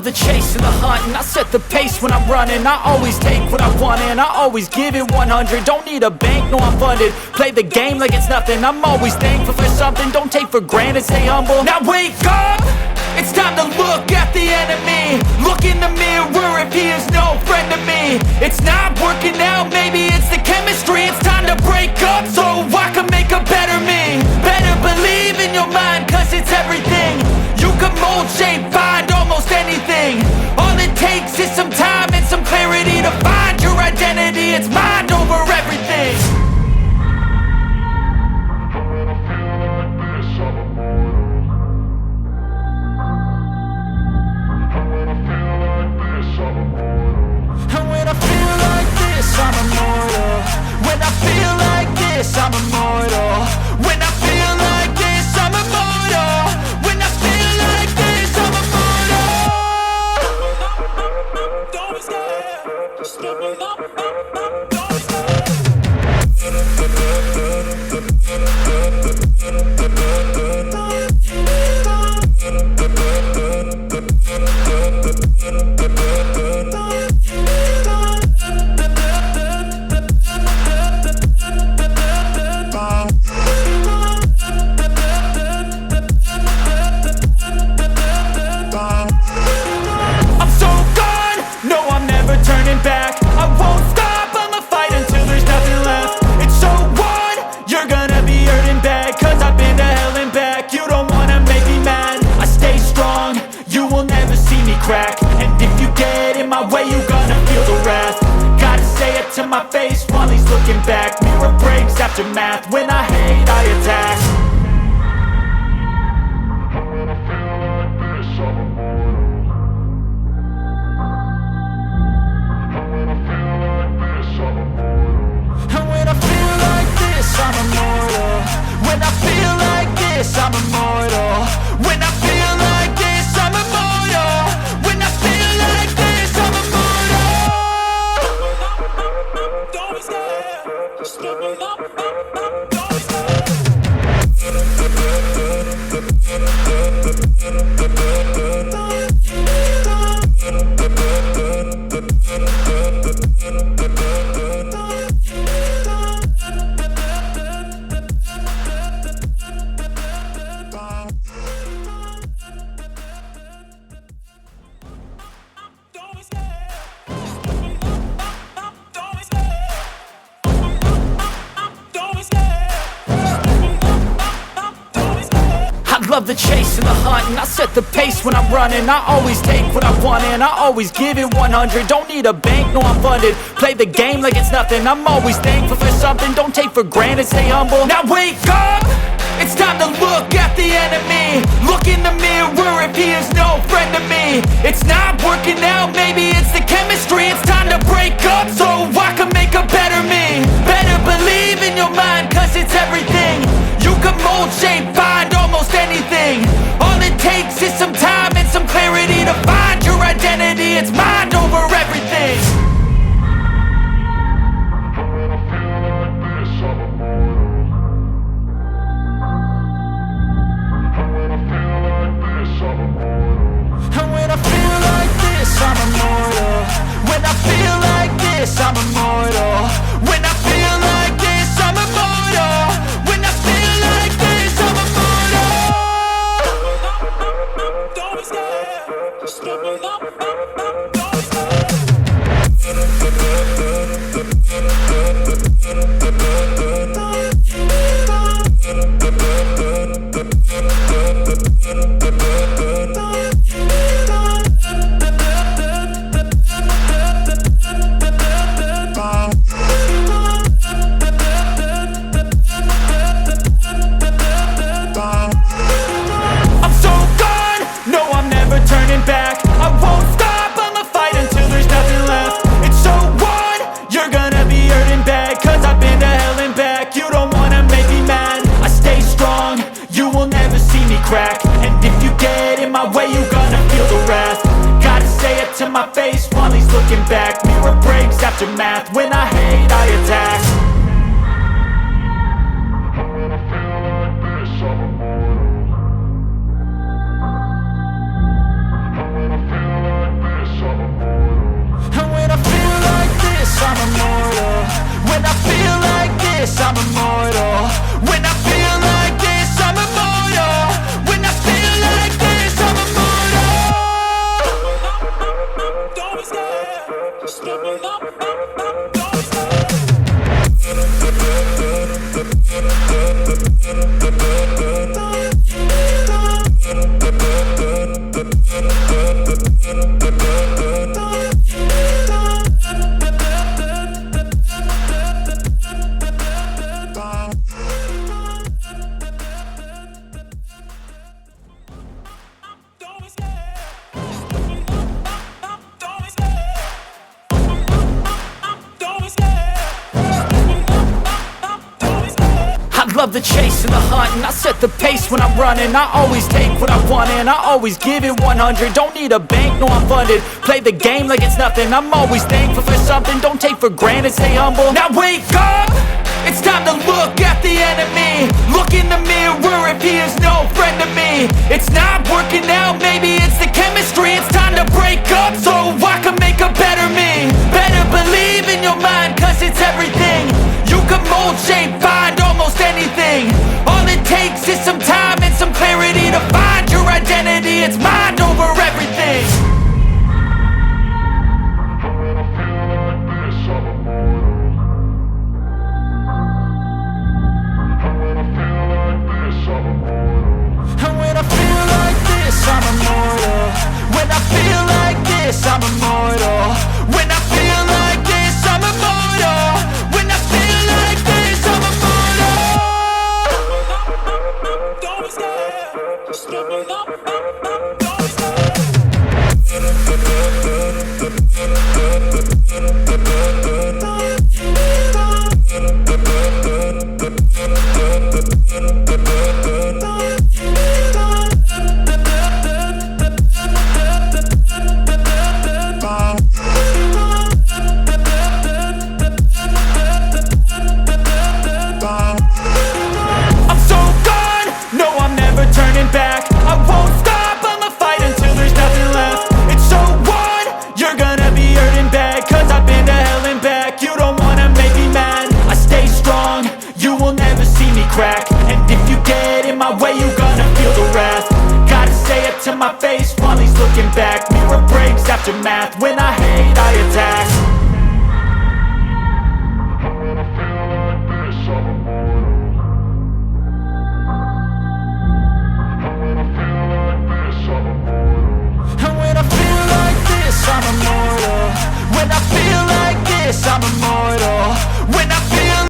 love the chase and the hunt, and I set the pace when I'm running. I always take what I want and I always give it 100. Don't need a bank, no I'm funded. Play the game like it's nothing. I'm always thankful for something. Don't take for granted, stay humble. Now wake up! It's time to look at the enemy. Look in the mirror if he is no friend to me. It's not working out, maybe it's the chemistry. It's time to break up so I can make a better me. Better believe in your mind, cause it's everything. You can mold, shape, find almost anything. All it takes is some time and some clarity to find your identity. It's mind over everything. I'm immortal. When I feel like this, I'm immortal. When I feel like this, I'm immortal. When I feel like this, I'm immortal. Don't be scared. Just give me up. Don't be scared. Back. I won't stop, I'ma fight until there's nothing left. It's so on, you're gonna be hurting bad, cause I've been to hell and back. You don't wanna make me mad, I stay strong, you will never see me crack. And if you get in my way, you're gonna feel the wrath. Gotta say it to my face while he's looking back. Mirror breaks after math, when I hate I attack. I'm immortal. When I feel like this, I'm immortal. When I feel like this, I'm immortal. When I feel like this, I'm immortal. Don't be scared. Just give me up. Don't be scared. Love the chase and the hunt, and I set the pace when I'm running. I always take what I want and I always give it 100. Don't need a bank, no I'm funded. Play the game like it's nothing. I'm always thankful for something. Don't take for granted, stay humble. Now wake up! It's time to look at the enemy. Look in the mirror if he is no friend to me. It's not working out, maybe it's the chemistry. It's time to break up so I can make a better me. Better believe in your mind, cause it's everything. You can mold, shape, find almost anything. All it takes is some time and some clarity to find your identity. It's mind over everything. And when I feel like this, I'm immortal. When I feel like this, I'm immortal. When I feel like this, I'm immortal. When I feel like this, I'm immortal. Don't be scared. Just give me up. Don't be scared. Back. I won't stop, I'ma fight until there's nothing left. It's so on, you're gonna be hurting bad, cause I've been to hell and back. You don't wanna make me mad, I stay strong, you will never see me crack. And if you get in my way, you're gonna feel the wrath. Gotta say it to my face while he's looking back. Mirror breaks after math, when I hate I attack. I'm this, I'm immortal. When I feel like this, I'm immortal. When I feel like this, I'm immortal. Don't be scared. Step it up, don't be scared. I love the chase and the hunt, and I set the pace when I'm running. I always take what I want and I always give it 100. Don't need a bank, no I'm funded. Play the game like it's nothing. I'm always thankful for something. Don't take for granted, stay humble. Now wake up! It's time to look at the enemy. Look in the mirror if he is no friend to me. It's not working out, maybe it's the chemistry. It's time to break up so I can make a better me. Better believe in your mind, cause it's everything. You can mold, shape,